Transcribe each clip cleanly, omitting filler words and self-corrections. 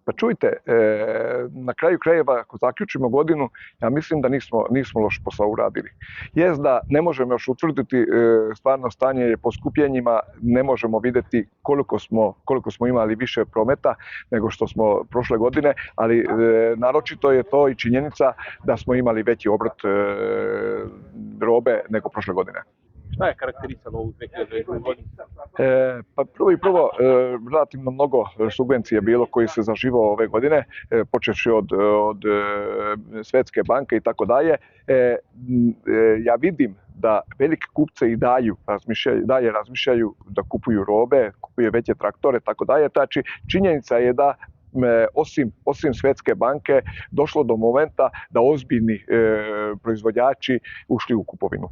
Pa čujte, na kraju krajeva, ako zaključimo godinu, ja mislim da nismo loš posao uradili. Jest da ne možemo još utvrditi stvarno stanje po skupljenjima, ne možemo vidjeti koliko smo imali više prometa nego što smo prošle godine, ali naročito je to i činjenica da smo imali veći obrt robe nego prošle godine. Šta je karakterisalo ovu 2020. godinu? Pa prvo, relativno mnogo subvencija bilo koji se zaživao ove godine, počevši od Svetske banke i tako dalje. Ja vidim da velike kupce i dalje razmišljaju da kupuju robe, kupuju veće traktore, tako dalje. Znači, činjenica je da osim Svetske banke došlo do momenta da ozbiljni proizvođači ušli u kupovinu.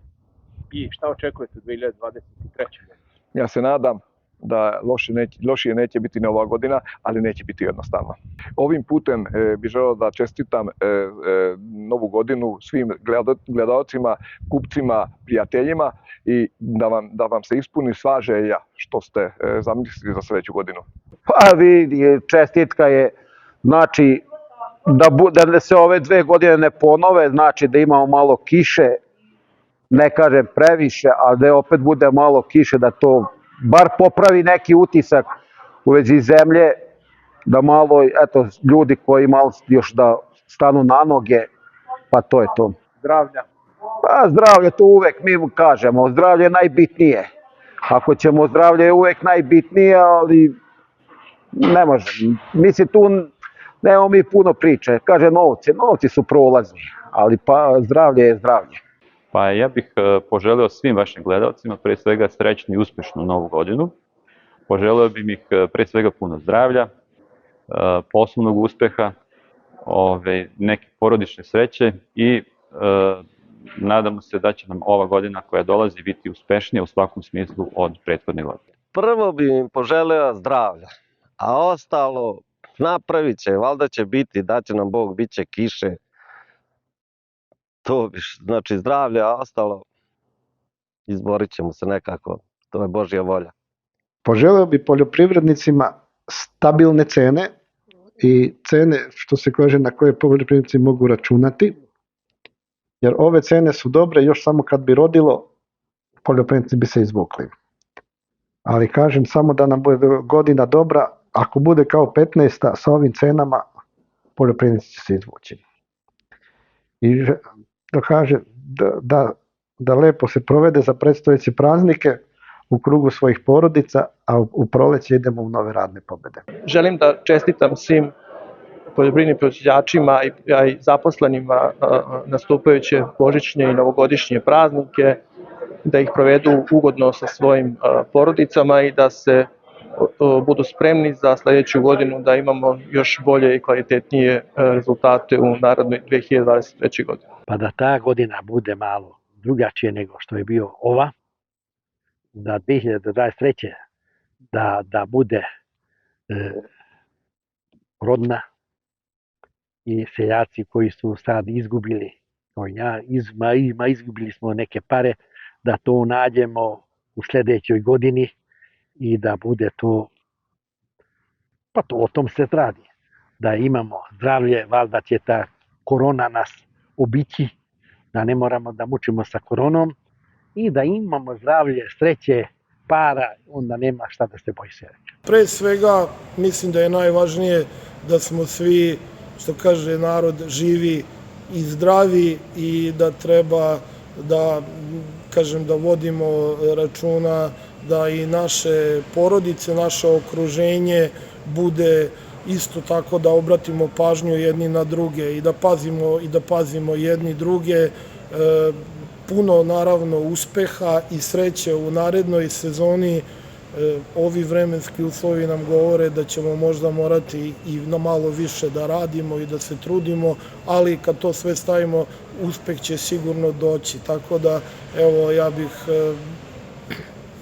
I šta očekujete 2023. godine? Ja se nadam da lošije neće biti na ova godina, ali neće biti jednostavno. Ovim putem bih želeo da čestitam novu godinu svim gledalcima, kupcima, prijateljima i da vam se ispuni sva želja što ste zamislili za sljedeću godinu. Pa vidi, čestitka je, znači, da se ove 2 godine ne ponove, znači da imamo malo kiše, ne kažem previše, ali da opet bude malo kiše, da to bar popravi neki utisak u vezi zemlje, da malo, eto, ljudi koji malo još da stanu na noge, pa to je to. Zdravlja? Pa zdravlje, to uvek mi kažemo, zdravlje je najbitnije. Ako ćemo, zdravlje je uvek najbitnije, ali ne možemo. Mislim, tu nemamo mi puno priče. Kaže novci su prolazni, ali pa zdravlje je zdravlje. Pa ja bih poželio svim vašim gledalcima pre svega srećnu i uspešnu novu godinu. Poželio bih ih pre svega puno zdravlja, poslovnog uspeha, neke porodične sreće i nadamo se da će nam ova godina koja dolazi biti uspešnija u svakom smislu od prethodne godine. Prvo bih im poželeo zdravlja, a ostalo napravit će, valjda će biti, daće nam Bog, bit će kiše. To bi, znači zdravlje, a ostalo izborit ćemo se nekako, to je Božja volja. Poželeo bi poljoprivrednicima stabilne cene i cene, što se kaže, na koje poljoprivrednici mogu računati, jer ove cene su dobre, još samo kad bi rodilo, poljoprivrednici bi se izvukli. Ali kažem, samo da nam bude godina dobra, ako bude kao 15. sa ovim cenama, poljoprivrednici će se izvući. I da kaže da lepo se provede za predstojeće praznike u krugu svojih porodica, a u proleće idemo u nove radne pobede. Želim da čestitam svim poljoprivrednim proizvođačima i zaposlenima nastupajuće božićne i novogodišnje praznike, da ih provedu ugodno sa svojim porodicama i da se budu spremni za sljedeću godinu, da imamo još bolje i kvalitetnije rezultate u narednoj 2023. godini. Pa da ta godina bude malo drugačije nego što je bio ova, da 2023. da bude rodna i seljaci koji su sad izgubili, kao ja, izgubili smo neke pare, da to nađemo u sljedećoj godini i da bude to, pa to o tom se radi, da imamo zdravlje, valjda će ta korona nas obići, da ne moramo da mučimo sa koronom i da imamo zdravlje, sreće, para, onda nema šta da se boji se reći. Pre svega mislim da je najvažnije da smo svi, što kaže narod, živi i zdravi i da treba da vodimo računa da i naše porodice, naše okruženje bude isto tako, da obratimo pažnju jedni na druge i da pazimo jedni druge. Puno naravno uspeha i sreće u narednoj sezoni. Ovi vremenski uslovi nam govore da ćemo možda morati i na malo više da radimo i da se trudimo, ali kad to sve stavimo, uspeh će sigurno doći. Tako da, evo, ja bih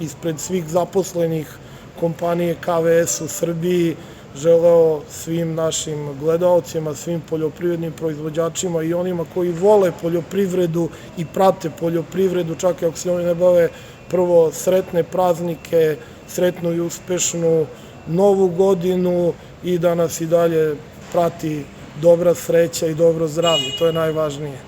ispred svih zaposlenih kompanije KVS u Srbiji želeo svim našim gledaocima, svim poljoprivrednim proizvođačima i onima koji vole poljoprivredu i prate poljoprivredu, čak i ako se oni ne bave, prvo sretne praznike, sretnu i uspešnu novu godinu i da nas i dalje prati dobra sreća i dobro zdravlje, to je najvažnije.